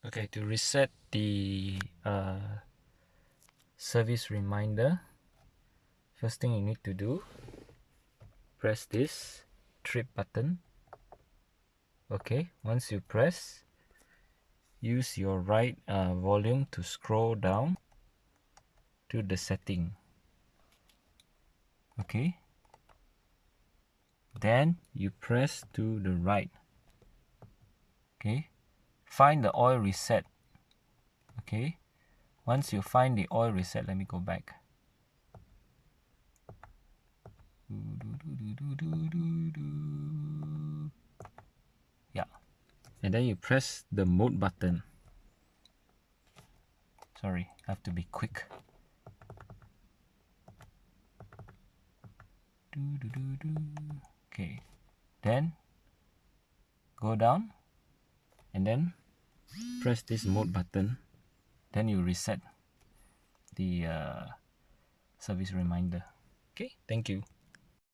Okay, to reset the service reminder, first thing you need to do, press this trip button. Okay, once you press, use your right volume to scroll down to the setting. Okay, then you press to the right. Okay, find the oil reset. Okay, once you find the oil reset, let me go back. Yeah, and then you press the mode button. Sorry, I have to be quick. Okay, then go down and then press this mode button. Then you reset the service reminder. Okay, thank you.